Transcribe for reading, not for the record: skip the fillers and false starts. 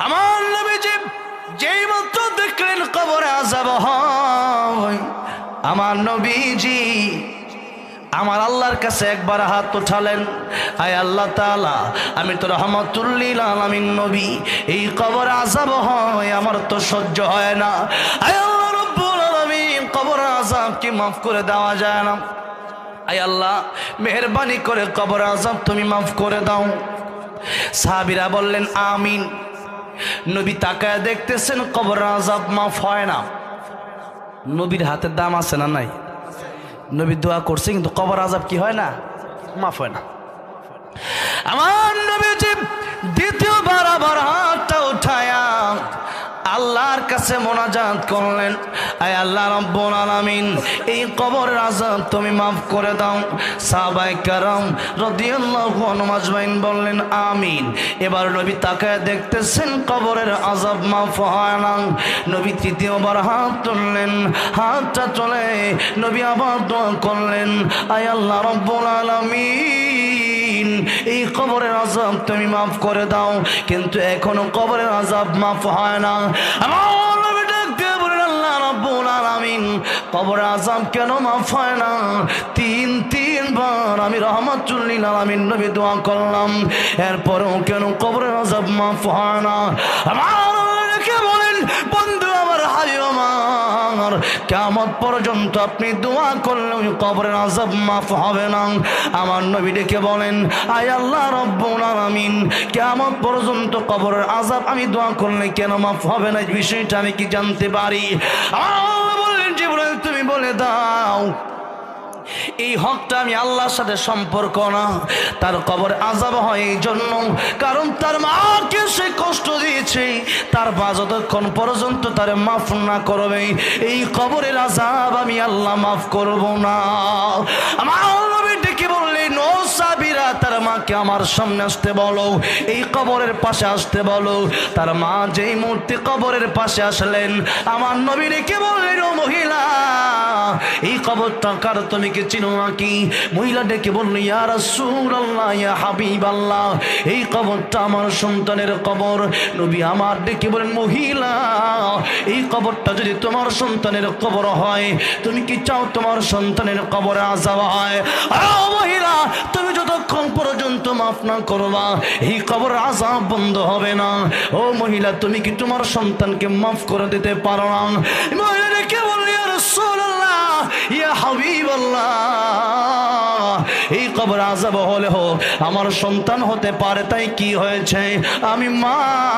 আমার নবীজি যেই মাত্র দেখলেন কবরে আযাব হয়, আমার নবীজি আমার আল্লাহর কাছে একবার হাত উঠালেন, আয় আল্লাহ তাআলা, আমি তো রাহমাতুল লিল আলামিন নবী, এই কবরে আযাব হয় আমার তো সহ্য হয় না। আয় আল্লাহ রাব্বুল আলামিন, কবরে আযাব কি মাফ করে দেওয়া যায় না? আয় আল্লাহ, মেহেরবানি করে কবরে আযাব তুমি মাফ করে দাও। সাহাবীরা বললেন আমিন। নবী তাকায় দেখতেছেন কবরে আযাব মাফ হয় না। নবীর হাতের দাম আছে না নাই? নবী দোয়া করছে কিন্তু কবর আযাব কি হয় না? মাফ হয় না। আমার নবীজি দ্বিতীয়বার আবার হাতটা উঠায়া আল্লাহর কাছে মোনাজাত করলেন, আয় আল্লাহ রাব্বুল আলামিন, এই কবরের আযাব তুমি মাফ করে দাও। সাহাবায়ে কেরাম রাদিয়াল্লাহু আনহুম আজমাইন বললেন আমিন। এবার নবী তাকায় দেখতেছেন কবরের আযাব মাফ হয় না। নবী তৃতীয়বার হাত তুললেন, হাতটা তুলে নবী আবার দোয়া করলেন, আয় আল্লাহ রাব্বুল আলামিন, এই কবরের আযাব তুমি মাফ করে দাও। কিন্তু এখনো কবরের আযাব মাফ হয় না। আমার নবী ডাকতে বলেন, আল্লাহ রাব্বুল আলামিন, কবরের আযাব কেন মাফ হয় না? তিনবার আমি রাহমাতুল লিল আলামিন নবী দোয়া করলাম, এরপরেও কেন কবরের আযাব মাফ হয় না? আমার নবী বলেন, বন্ধু আমার, হাবিব আমার, কিয়ামত পর্যন্ত আপনি দোয়া করলেও কবরের আযাব মাফ হবে না। আমার নবী ডেকে বলেন, আয় আল্লাহ রাব্বুল আলামিন, কিয়ামত পর্যন্ত কবরের আযাব আমি দোয়া করলে কেন মাফ হবে না, বিষয়টা আমি কি জানতে পারি? আল্লাহ বললেন, জিবরাইল তুমি বলে দাও। এই হকটা আমি আল্লাহর সাথে সম্পর্ক না, তার কবর আযাব হয় এই জন্য কারণ তার মাকে সে কষ্ট দিয়েছে, তার মা যতক্ষণ পর্যন্ত তার মাফ না করবে এই কবরের আযাব আমি আল্লাহ মাফ করব না। আমার নবী ডেকে বললেন, ও সাহাবীরা, তার মাকে আমার সামনে আসতে বলো, এই কবরের পাশে আসতে বলো। তার মা যেই মুহূর্তে কবরের পাশে আসলেন, আমার নবী ডেকে বললেন, ও মহিলা, এই কবরটা কার, তুমি কি চিনো নাকি? মহিলা ডেকে বলল, ইয়া রাসূলুল্লাহ, ইয়া হাবিবাল্লাহ, এই কবরটা আমার সন্তানের কবর। নবী আমার ডেকে বলেন, মহিলা, এই কবরটা যদি তোমার সন্তানের কবর হয়, তুমি কি চাও তোমার সন্তানের কবরে আযাব হয়? ও মহিলা, তুমি যতক্ষণ পর্যন্ত মাফ না করবা এই কবরের আযাব বন্ধ হবে না। ও মহিলা, তুমি কি তোমার সন্তানকে মাফ করে দিতে পারো না? মহিলা ডেকে বলল, ইয়া রাসূলুল্লাহ, ইয়া হাবিবাল্লাহ, এই কবর আযাব হলে আমার সন্তান হতে পারে, তাই কি হয়েছে? আমি মা